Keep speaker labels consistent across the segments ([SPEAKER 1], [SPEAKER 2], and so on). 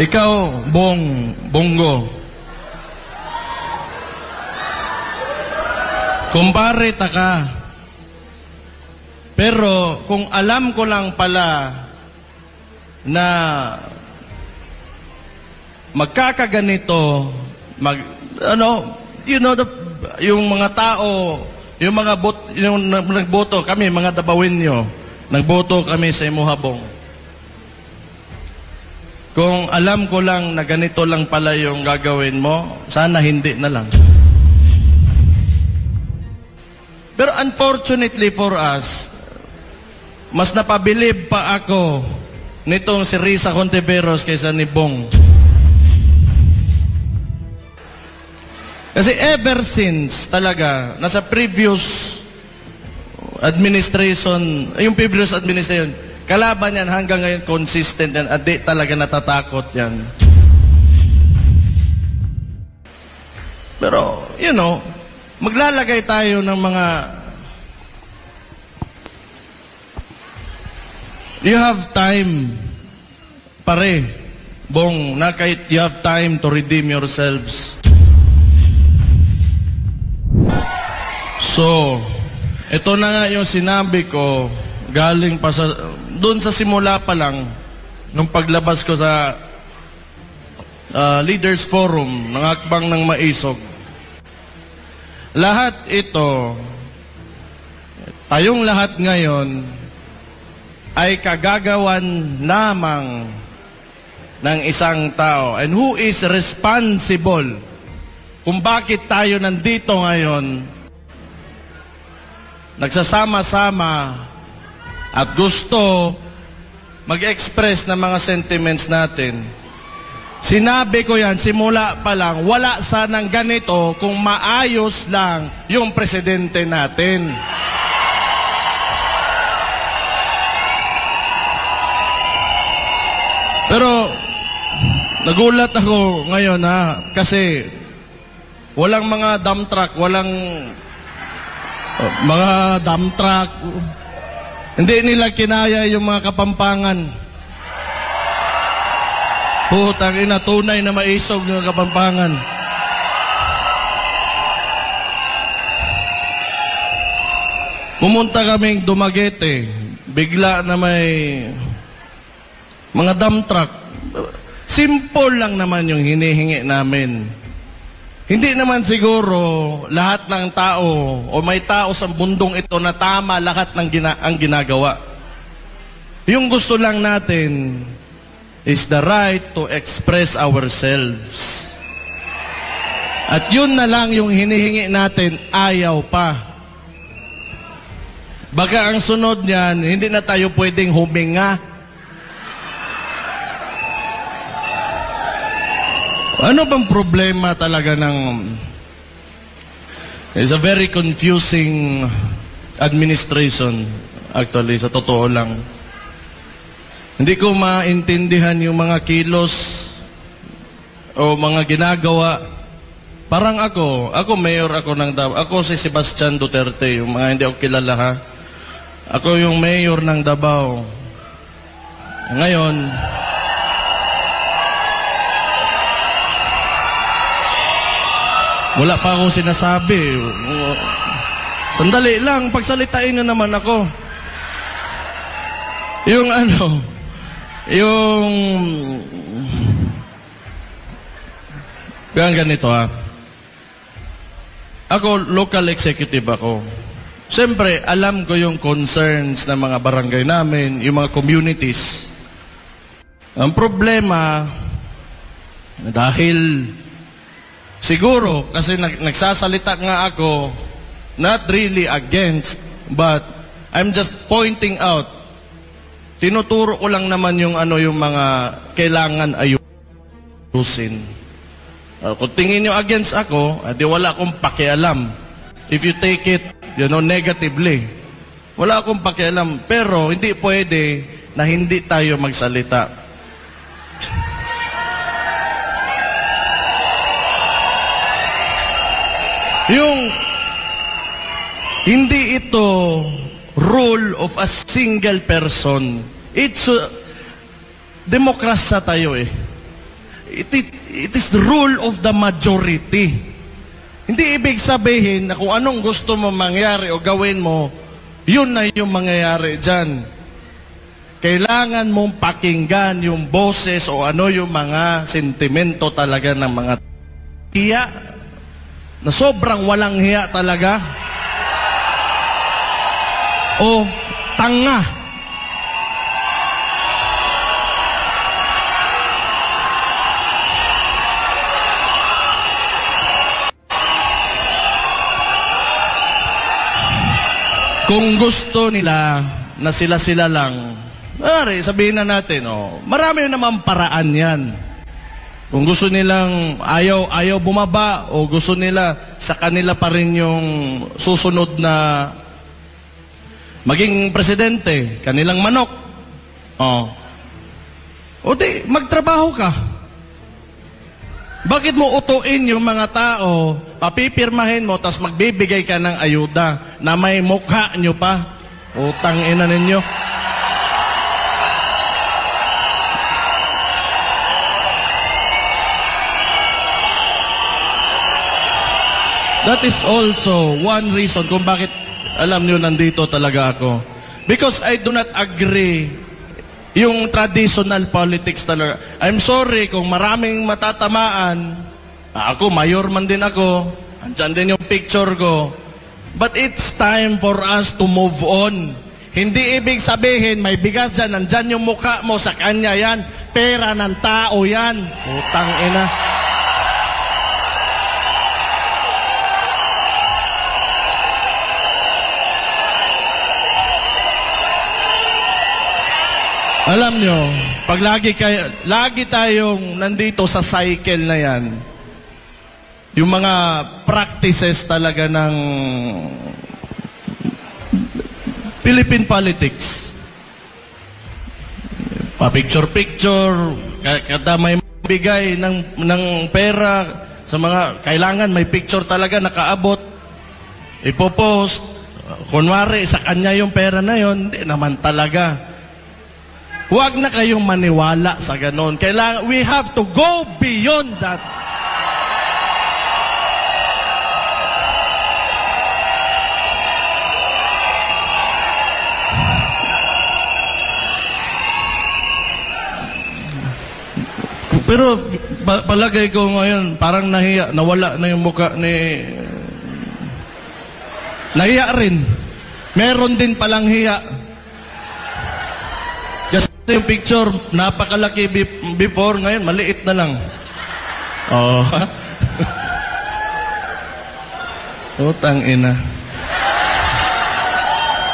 [SPEAKER 1] Ikaw, Bongo. Kumpare ta ka. Pero kung alam ko lang pala na magkakaganito, yung mga tao, yung mga nagboto kami, mga Dabawenyo, nagboto kami sa Imuhabong. Kung alam ko lang na ganito lang pala yung gagawin mo, sana hindi na lang. Pero unfortunately for us, mas napabilib pa ako nitong si Risa Contiveros kaysa ni Bong. Kasi ever since talaga, nasa previous administration, kalaban yan hanggang ngayon consistent yan at di talaga natatakot yan. Pero, maglalagay tayo ng mga you have time, pare, Bong, na kahit you have time to redeem yourselves. So, ito na nga yung sinabi ko, galing pa doon sa simula pa lang, nung paglabas ko sa Leaders Forum ng Hakbang ng Maisog. Lahat ito, tayong lahat ngayon, ay kagagawan lamang ng isang tao. And who is responsible kung bakit tayo nandito ngayon, nagsasama-sama at gusto mag-express ng mga sentiments natin. Sinabi ko yan, simula pa lang, wala sanang ganito kung maayos lang yung presidente natin. Pero, nagulat ako ngayon kasi walang mga dump truck, hindi nila kinaya yung mga Kapampangan. Putang ina, tunay na maisog yung Kapampangan. Pumunta kaming Dumaguete, bigla na may mga dump truck. Simple lang naman yung hinihingi namin. Hindi naman siguro lahat ng tao o may tao sa mundong ito na tama lahat ng ang ginagawa. Yung gusto lang natin is the right to express ourselves. At yun na lang yung hinihingi natin, ayaw pa. Baka ang sunod niyan, hindi na tayo pwedeng huminga. Ano bang problema talaga ng... It's a very confusing administration, actually, sa totoo lang. Hindi ko maintindihan yung mga kilos o mga ginagawa. Parang ako mayor ako ng Davao. Ako si Sebastian Duterte, yung mga hindi ako kilala ha. Ako yung mayor ng Davao. Ngayon, wala pa akong sinasabi. Sandali lang, pagsalitain nyo naman ako. Kaya ganito Ako, local executive ako. Siyempre, alam ko yung concerns ng mga barangay namin, yung mga communities. Ang problema, dahil siguro, kasi nagsasalita nga ako, not really against, but I'm just pointing out, tinuturo ko lang naman yung mga kailangan ayusin. Kung tingin nyo against ako, di wala akong pakialam. If you take it, negatively, wala akong pakialam. Pero hindi pwede na hindi tayo magsalita. Hindi ito rule of a single person. It's demokrasya tayo it is the rule of the majority. Hindi ibig sabihin na kung anong gusto mo mangyari o gawin mo, yun na yung mangyayari dyan. Kailangan mong pakinggan yung boses o ano yung mga sentimento talaga ng mga hiya, na sobrang walang hiya talaga, o tanga. Kung gusto nila na sila-sila lang, sabihin na natin, marami naman paraan yan. Kung gusto nilang ayaw bumaba o gusto nila sa kanila pa rin yung susunod na maging presidente, kanilang manok. O di, magtrabaho ka. Bakit mo utuin yung mga tao, papipirmahin mo, tas magbibigay ka ng ayuda na may mukha nyo pa? Utang ina ninyo. That is also one reason kung bakit, alam nyo, nandito talaga ako. Because I do not agree yung traditional politics talaga. I'm sorry kung maraming matatamaan. Ako, mayor man din ako. Andyan din yung picture ko. But it's time for us to move on. Hindi ibig sabihin, may bigas dyan, nandyan yung mukha mo, sa kanya yan. Pera ng tao yan. Putang ina. Alam nyo, pag lagi tayong nandito sa cycle na yan, yung mga practices talaga ng Philippine politics, pa-picture-picture, kada may bigay ng pera sa mga kailangan, may picture talaga nakaabot, ipopost, kunwari sa kanya yung pera na yon, hindi naman talaga. Huwag na kayong maniwala sa ganon. Kailangan, we have to go beyond that. Pero palagay ko ngayon, parang nahiya, nawala na yung mukha ni... Nahiya rin. Meron din palang hiya. Yung picture, napakalaki before, ngayon, maliit na lang. Oh. Utang ina.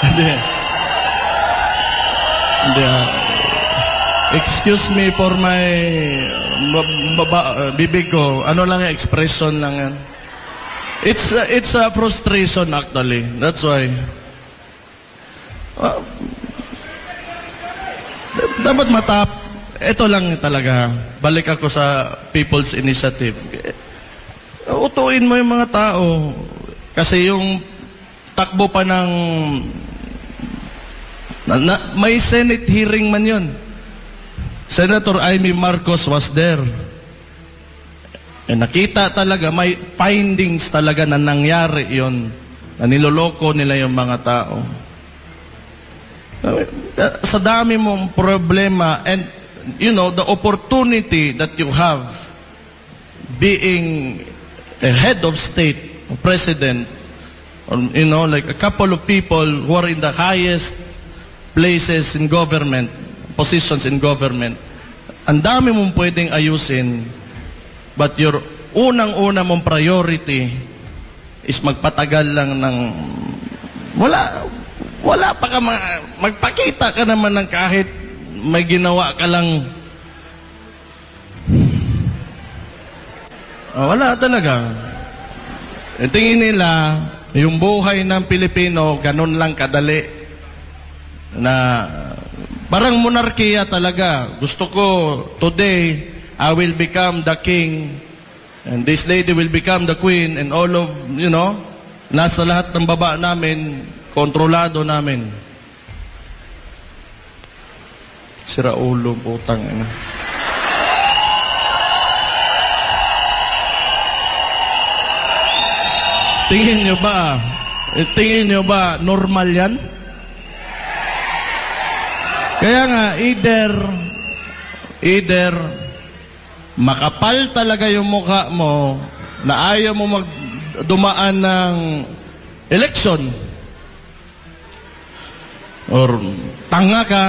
[SPEAKER 1] Hindi. Excuse me for my bibig ko. Ano lang yung expression lang yan. It's a frustration actually. That's why. Dapat ito lang talaga, balik ako sa People's Initiative. Utuin mo yung mga tao. Kasi yung takbo pa ng... may Senate hearing man yun. Senator Amy Marcos was there. Nakita talaga, may findings talaga na nangyari yun. Na niloloko nila yung mga tao. Sa dami mong problema and you know the opportunity that you have being a head of state, a president, or you know, like a couple of people who are in the highest places in government, positions in government, ang dami mong pwedeng ayusin, but your unang-una mong priority is magpatagal lang ng wala pa ka magpakita ka naman ng kahit may ginawa ka lang. Wala talaga. Tingin nila, yung buhay ng Pilipino, ganun lang kadali. Na parang monarkiya talaga. Gusto ko, today, I will become the king, and this lady will become the queen, and all of, you know, nasa lahat ng baba namin, kontrolado namin. Sira ulo, putang ina. tingin nyo ba normal yan? Kaya nga, either makapal talaga yung mukha mo na ayaw mo dumaan ng election, or tanga ka.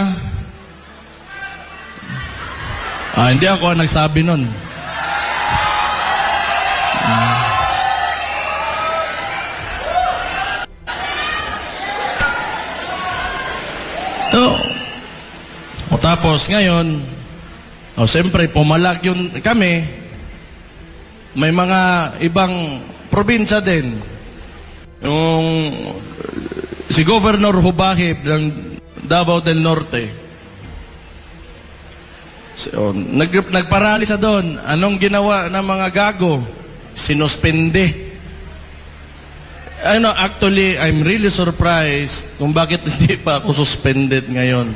[SPEAKER 1] Hindi ako ang nagsabi nun. Tapos ngayon, siyempre pumalag yun kami. May mga ibang probinsya din. Yung si Governor Hubahib ng Davao del Norte. So, nagparalisa doon. Anong ginawa ng mga gago? Sinuspende. Actually, I'm really surprised kung bakit hindi pa ako suspended ngayon.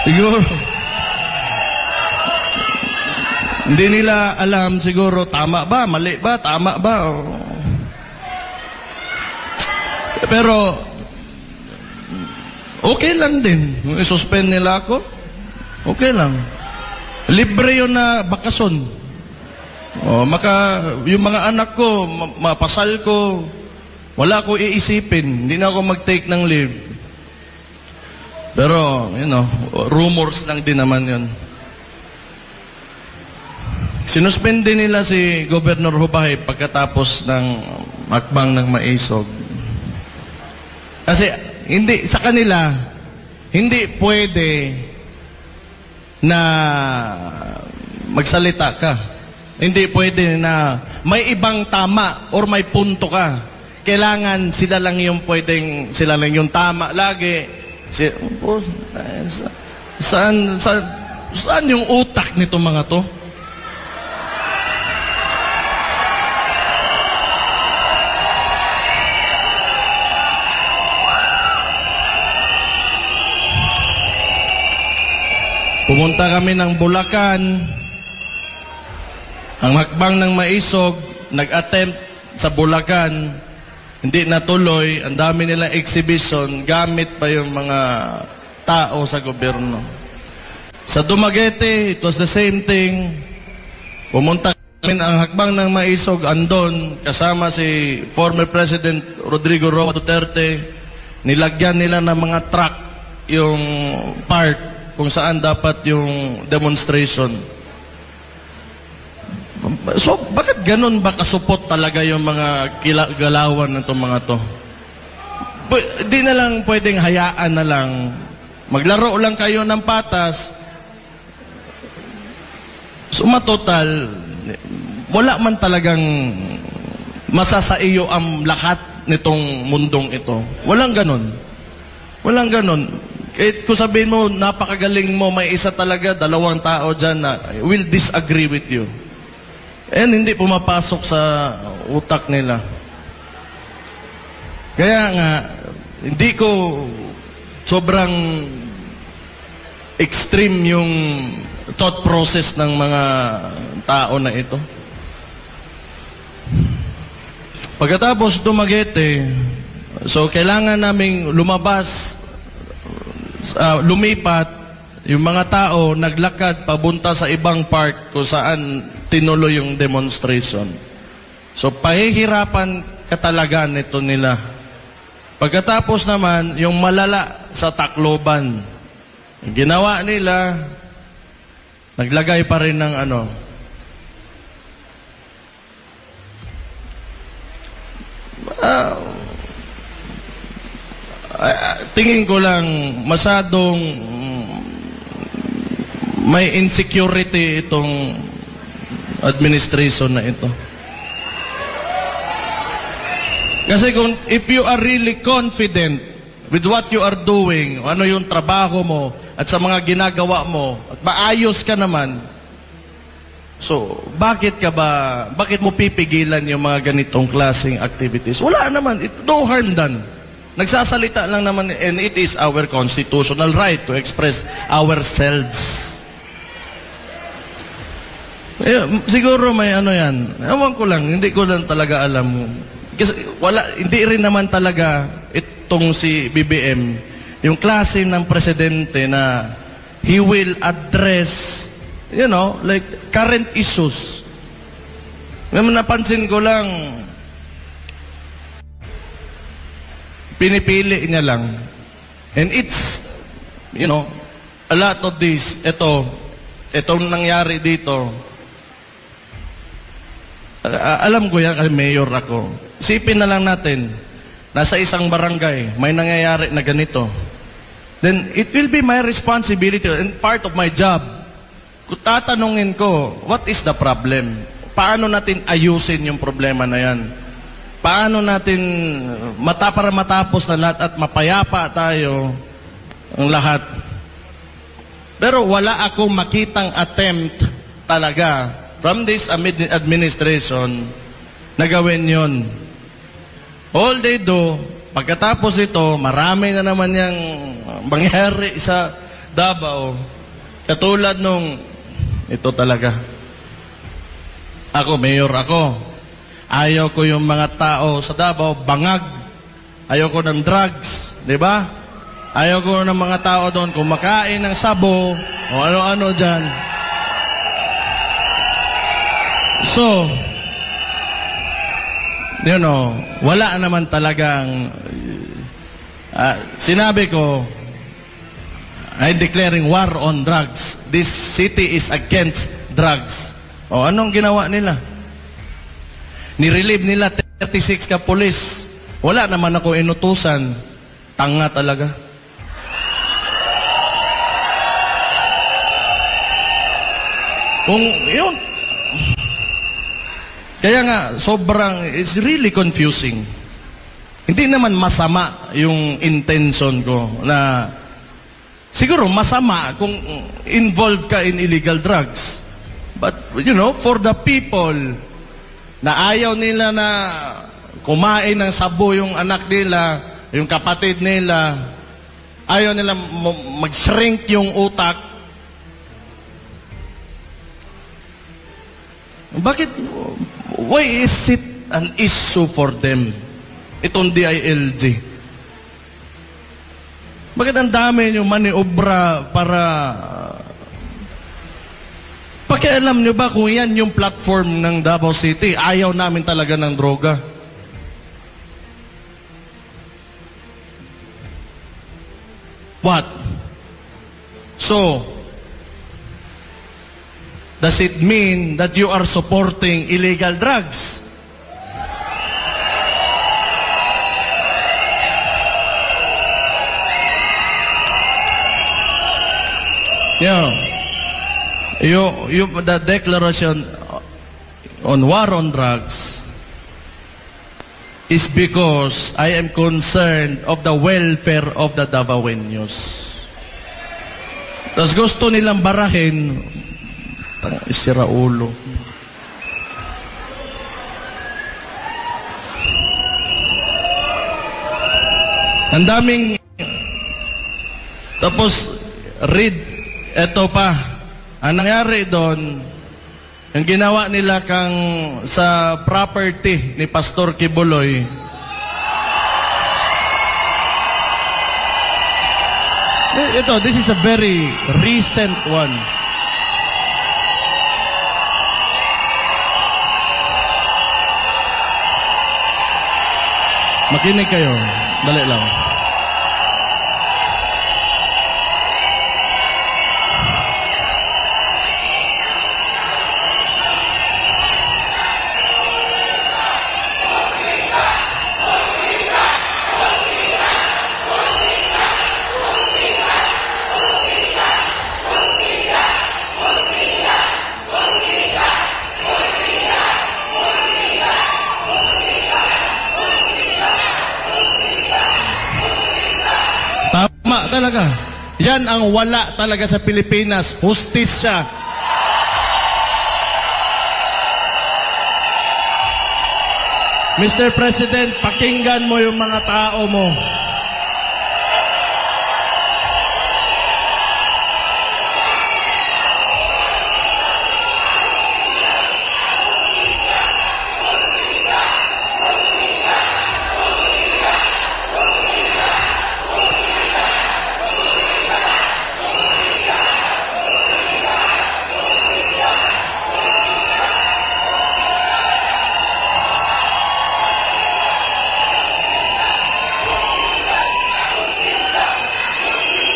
[SPEAKER 1] Siguro, hindi nila alam siguro tama ba, mali ba, tama ba. Pero, okay lang din. I-suspend nila ako, okay lang. Libre yun na bakasyon. Yung mga anak ko, mapasal ko, wala ko iisipin. Hindi na ako mag-take ng leave. Pero, rumors lang din naman yun. Sinuspende nila si Governor Hubay pagkatapos ng hakbang ng Maisog. Kasi, sa kanila, hindi pwede na magsalita ka. Hindi pwede na may ibang tama or may punto ka. Kailangan sila lang yung tama lagi. Saan yung utak nito mga to? Pumunta kami ng Bulacan. Ang hakbang ng Maisog, nag-attempt sa Bulacan. Hindi natuloy, ang dami nilang exhibition, gamit pa yung mga tao sa gobyerno. Sa Dumaguete, it was the same thing. Pumunta kami ang hakbang ng Maisog, andon, kasama si former President Rodrigo Roa Duterte. Nilagyan nila ng mga truck yung part kung saan dapat yung demonstration. So, bakit ganun ba kasupot talaga yung mga galawan ng itong mga to? Di na lang pwedeng hayaan na lang. Maglaro lang kayo ng patas. Sumatotal, wala man talagang masasaiyo ang lahat nitong mundong ito. Walang ganun. Walang ganun. Kahit kung sabihin mo, napakagaling mo, may isa talaga, 2 tao dyan na will disagree with you. And hindi pumapasok sa utak nila. Kaya nga, hindi ko sobrang extreme yung thought process ng mga tao na ito. Pagkatapos Dumaguete, so kailangan naming lumipat, yung mga tao naglakad papunta sa ibang park kung saan tinuloy yung demonstration. So, pahihirapan ka talaga nito nila. Pagkatapos naman, yung malala sa Tacloban. Yung ginawa nila, naglagay pa rin ng tingin ko lang masyadong may insecurity itong administration na ito. Kasi if you are really confident with what you are doing, ano yung trabaho mo at sa mga ginagawa mo at maayos ka naman, so bakit mo pipigilan yung mga ganitong klaseng activities? Wala naman, no harm done. Nagsasalita lang naman, and it is our constitutional right to express ourselves. Siguro may ano yan. Ewan ko lang, hindi ko lang talaga alam. Kasi hindi rin naman talaga itong si BBM, yung klase ng presidente na he will address, like current issues. Napansin ko lang, pinipili niya lang. And it's, a lot of this, itong nangyari dito, alam ko yan kasi mayor ako. Isipin na lang natin, nasa isang barangay, may nangyayari na ganito. Then, it will be my responsibility and part of my job. Kung tatanungin ko, what is the problem? Paano natin ayusin yung problema na yan? Paano natin para matapos na lahat at mapayapa tayo ang lahat? Pero wala akong makitang attempt talaga from this administration na gawin yun. All they do, pagkatapos ito, marami na naman yung mangyari sa Davao. Katulad nung, ito talaga. Ako, mayor ako. Ayaw ko yung mga tao sa Davao, bangag. Ayaw ko ng drugs, di ba? Ayaw ko ng mga tao doon kumakain ng sabo o ano-ano dyan. So, wala naman talagang sinabi ko, I'm declaring war on drugs. This city is against drugs. O anong ginawa nila? Nirelieve nila 36 ka pulis. Wala naman ako inutusan. Tanga talaga. Kung yun, kaya nga, it's really confusing. Hindi naman masama yung intention ko na, siguro masama kung involved ka in illegal drugs. But, for the people na ayaw nila na kumain ng sabo yung anak nila, yung kapatid nila, ayaw nila mag-shrink yung utak, why is it an issue for them? Itong DILG. Bakit ang dami nyo maniobra para... Pakialam nyo ba kung yan yung platform ng Davao City? Ayaw namin talaga ng droga. What? So, does it mean that you are supporting illegal drugs? The declaration on war on drugs is because I am concerned of the welfare of the Davaoenos. Tapos gusto nilang barahin, isira ulo. Ang daming, tapos read, eto pa, ang nangyari doon, yung ginawa nila sa property ni Pastor Kibuloy, this is a very recent one. Makinig kayo. Dali lang. Talaga. Yan ang wala talaga sa Pilipinas. Hustisya. Mr. President, pakinggan mo yung mga tao mo.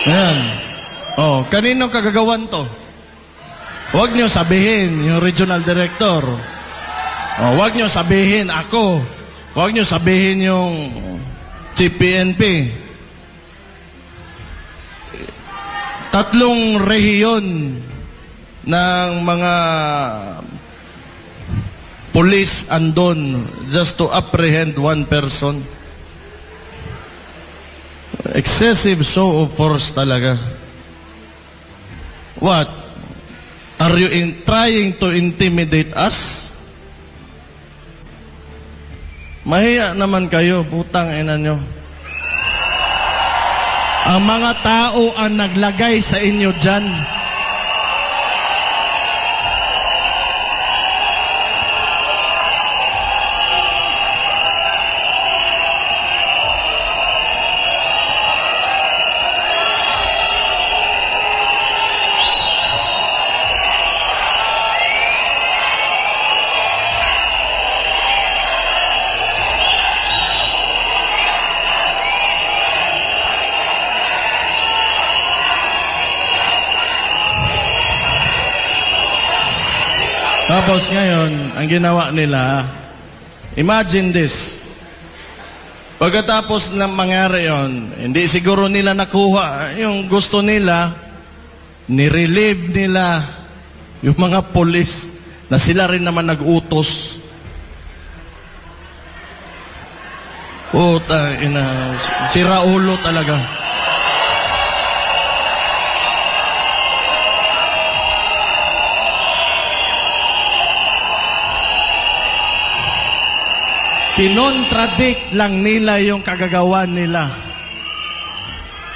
[SPEAKER 1] Yan. Oh, kaninong kagagawan to? Huwag nyo sabihin yung regional director. Oh, huwag nyo sabihin ako. Huwag nyo sabihin yung Chief PNP. 3 rehiyon ng mga police andon just to apprehend one person. Excessive show of force talaga. What? Are you trying to intimidate us? Mahiya naman kayo, putang ina nyo. Ang mga tao ang naglagay sa inyo dyan. Tapos ngayon, ang ginawa nila, imagine this. Pagkatapos ng mangyari yon, hindi siguro nila nakuha yung gusto nila, nirelieve nila yung mga polis na sila rin naman nag-utos. Puta, sira ulo talaga. Kinontradict lang nila yung kagagawan nila.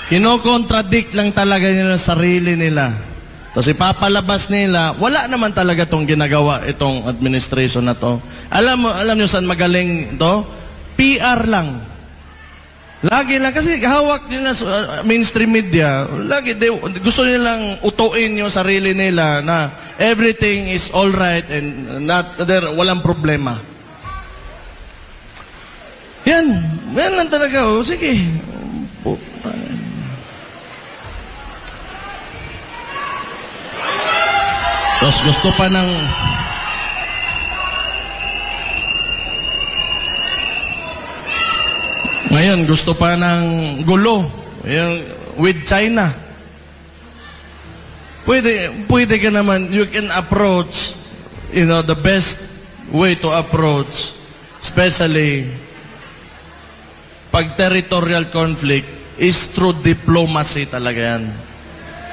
[SPEAKER 1] Kinokontradict lang talaga nila sarili nila. Tapos ipapalabas nila, wala naman talaga itong ginagawa, itong administration na to. Alam nyo saan magaling to? PR lang. Lagi lang, kasi hawak nila mainstream media, lagi gusto nilang utuin yung sarili nila na everything is alright and walang problema. Yan lang talaga. O, sige. Tapos gusto pa ng... Ngayon, gusto pa ng gulo. With China. Pwede ka naman, you can approach, the best way to approach, especially pag territorial conflict is through diplomacy talaga yan.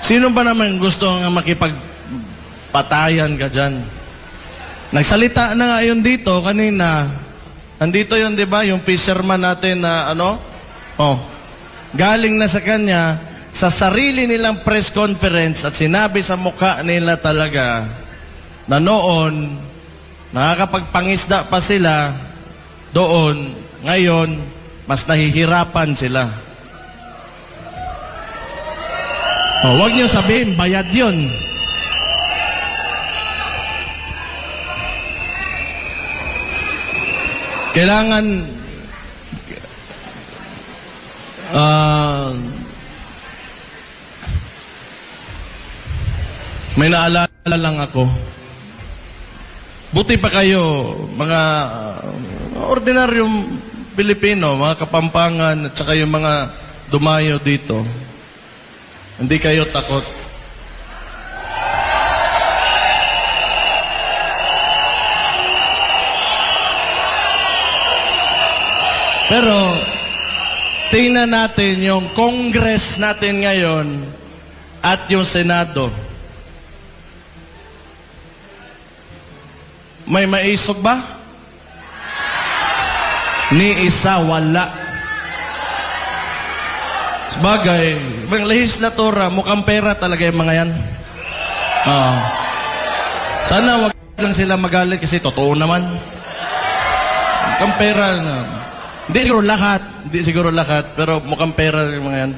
[SPEAKER 1] Sino ba naman gusto nga makipagpatayan ka dyan? Nagsalita na nga yun dito kanina. Nandito yun, di ba? Yung fisherman natin na galing na sa kanya sa sarili nilang press conference at sinabi sa mukha nila talaga na noon nakakapagpangisda pa sila doon, ngayon mas nahihirapan sila. Huwag niyo sabihin, bayad yun. Kailangan may naalala lang ako. Buti pa kayo, mga ordinaryong Pilipino, mga Kapampangan, at saka yung mga dumayo dito. Hindi kayo takot. Pero, tingnan natin yung Congress natin ngayon at yung Senado. May maisog ba? Ni isa wala. Sabagay, mga lehislatura, mukhang pera talaga yung mga yan. Sana wag lang sila magalit kasi totoo naman. Mukhang pera. Hindi siguro lahat, pero mukhang pera yung mga yan.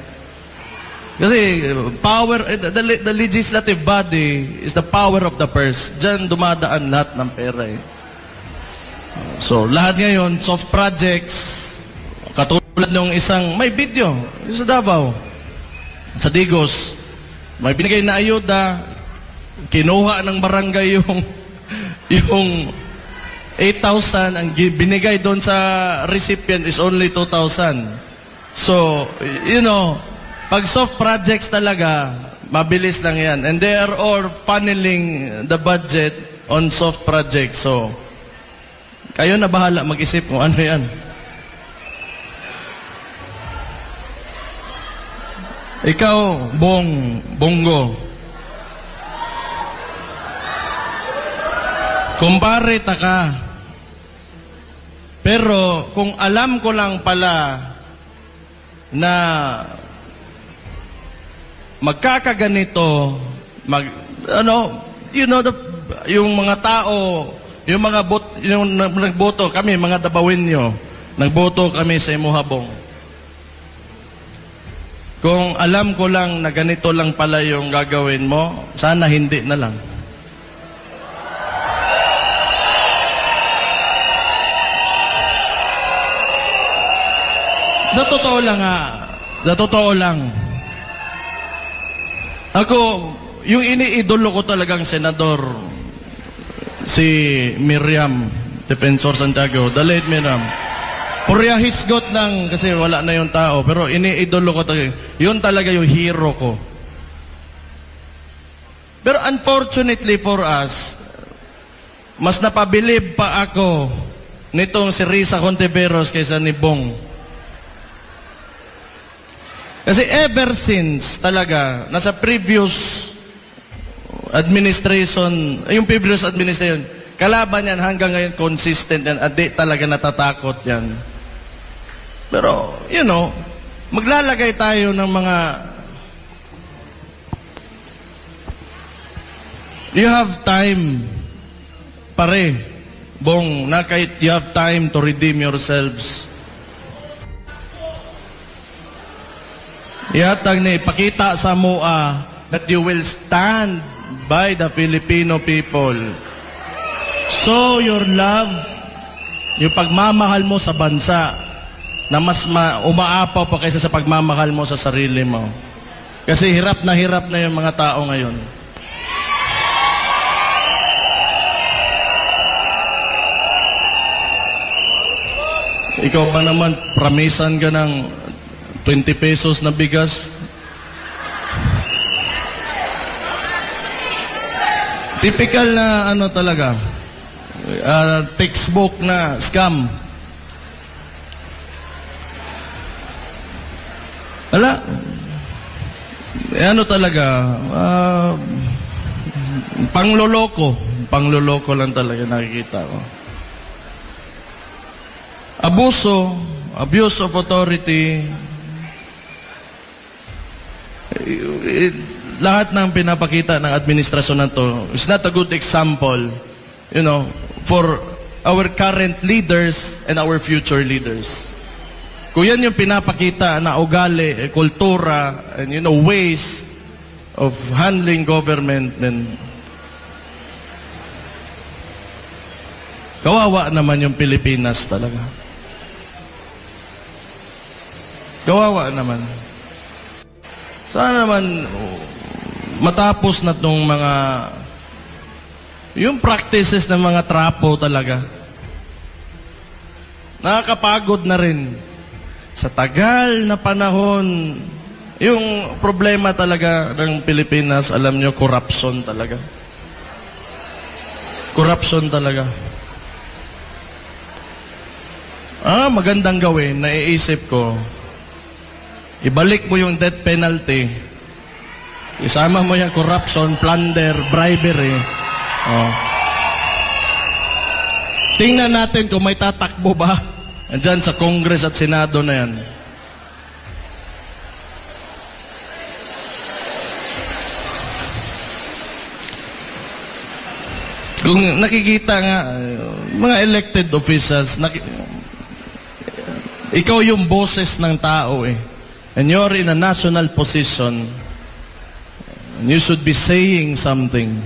[SPEAKER 1] Kasi power, the legislative body is the power of the purse. Diyan dumadaan lahat ng pera eh. So, lahat ngayon, soft projects, katulad ng isang, may video, yung sa Davao. sa Digos, may binigay na ayuda, kinuha ng barangay yung 8,000, ang binigay doon sa recipient is only 2,000. So, you know, pag soft projects talaga, mabilis lang yan. And they are all funneling the budget on soft projects. So, kayo na bahala mag-isip kung ano yan. Ikaw, Bongo. Kumpare ka. Pero kung alam ko lang pala na magkakaganito, yung mga tao, yung nagboto kami, mga Dabawinyo, nagboto kami sa Imuhabong. Kung alam ko lang na ganito lang pala yung gagawin mo, sana hindi na lang. Sa totoo lang, ako, yung iniidolo ko talagang senador, si Miriam, Defensor Santiago, the late Miriam. Purya hisgot lang kasi wala na yung tao, pero iniidolo ko talaga. Yun talaga yung hero ko. Pero unfortunately for us, mas napabilib pa ako nitong si Risa Contiveros kaysa ni Bong. Kasi ever since talaga, nasa previous administration, kalaban yan hanggang ngayon consistent yan, at di talaga natatakot yan. Pero, you know, maglalagay tayo ng mga, you have time, pare, Bong, na kahit you have time to redeem yourselves. Ihatag na ipakita sa MOA that you will stand by the Filipino people. Show your love, yung pagmamahal mo sa bansa, na mas umaapaw pa kaysa sa pagmamahal mo sa sarili mo. Kasi hirap na yung mga tao ngayon. Ikaw ba naman, promisan ka ng 20 pesos na bigas? Typical na talaga, textbook na scam. Wala. Talaga, pangloloko lang talaga nakikita ko. Abuse of authority, lahat ng pinapakita ng administrasyon na to is not a good example, you know, for our current leaders and our future leaders. Kung yan yung pinapakita na ugali, kultura, and you know, ways of handling government, then kawawa naman yung Pilipinas talaga. Kawawa naman. Sana naman matapos na tong mga yung practices ng mga trapo talaga. Nakakapagod na rin. Sa tagal na panahon, yung problema talaga ng Pilipinas, alam nyo, corruption talaga. Corruption talaga. Magandang gawin, naiisip ko, ibalik mo yung death penalty. Isama mo yung corruption, plunder, bribery. Tingnan natin kung may tatakbo ba andyan sa Congress at Senado na yan. Kung nakikita nga, mga elected officials, ikaw yung boses ng tao eh. And you're in a national position. And you should be saying something.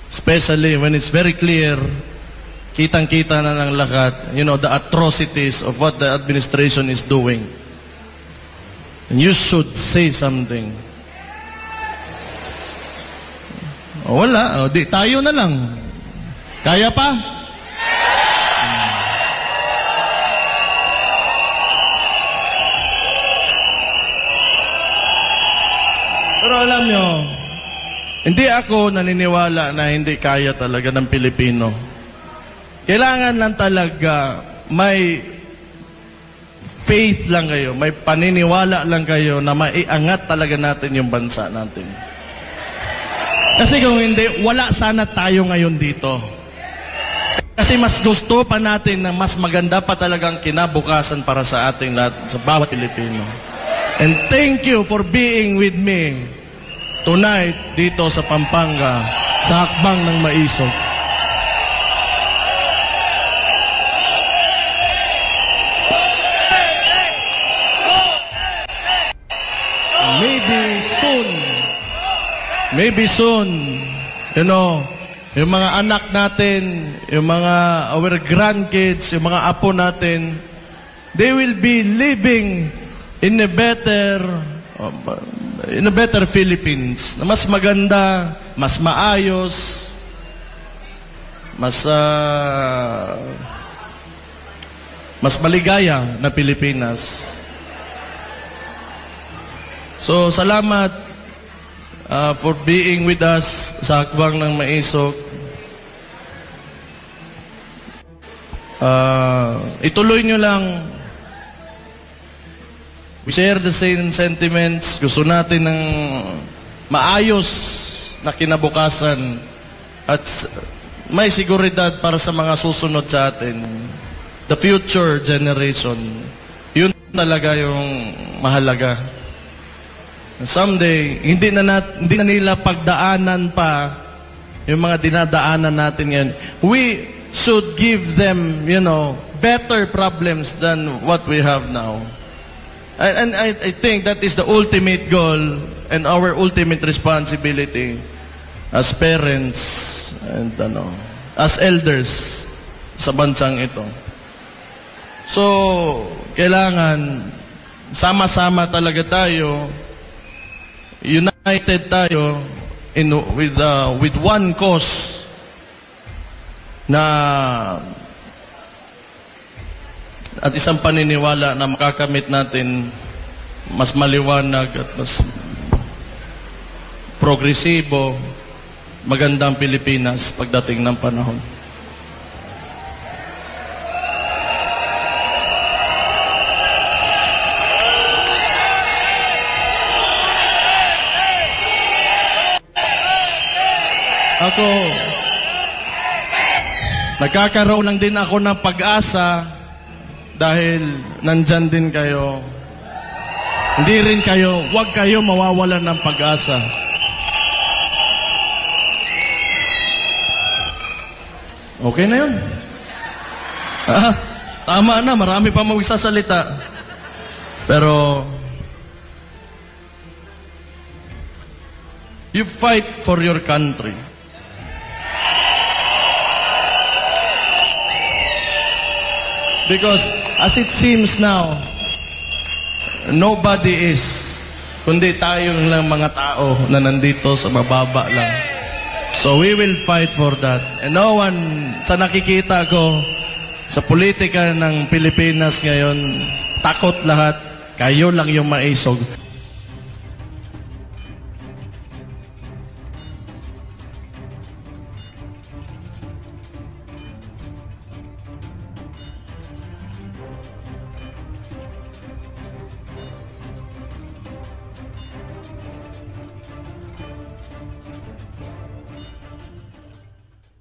[SPEAKER 1] Especially when it's very clear, kitang-kita na ng lahat, you know, the atrocities of what the administration is doing. And you should say something. O, wala. O, di, tayo na lang. Kaya pa? Pero alam nyo, hindi ako naniniwala na hindi kaya talaga ng Pilipino. Kailangan lang talaga may faith lang kayo, may paniniwala lang kayo na maiangat talaga natin yung bansa natin. Kasi kung hindi, wala sana tayo ngayon dito. Kasi mas gusto pa natin na mas maganda pa talagang kinabukasan para sa ating lahat, sa bawat Pilipino. And thank you for being with me tonight dito sa Pampanga, sa Hakbang ng Maisog. Maybe soon, you know, yung mga anak natin, yung mga our grandkids, yung mga apo natin, they will be living in a better Philippines, na mas maganda, mas maayos, mas maligaya na Pilipinas. So, salamat for being with us sa Hakbang ng Maisog. Ituloy nyo lang. We share the same sentiments. Gusto natin ng maayos na kinabukasan at may seguridad para sa mga susunod sa atin. The future generation. Yun talaga yung mahalaga. Someday, hindi na nila pagdaanan pa yung mga dinadaanan natin yan. We should give them, you know, better problems than what we have now. And I think that is the ultimate goal and our ultimate responsibility as parents and as elders sa bansang ito. So, kailangan sama-sama talaga tayo, united tayo with one cause na at isang paniniwala na makakamit natin mas maliwanag at mas progresibo, magandang Pilipinas pagdating ng panahon. Ako, nagkakaroon lang din ako ng pag-asa dahil nandyan din kayo. Hindi rin kayo, huwag kayo mawawalan ng pag-asa. Okay na yun? Tama na, marami pa magsasalita. Pero, you fight for your country. Because as it seems now, nobody is, kundi tayo lang mga tao na nandito sa mababa lang. So we will fight for that. And no one, sa nakikita ko, sa politika ng Pilipinas ngayon, takot lahat, kayo lang yung maisog.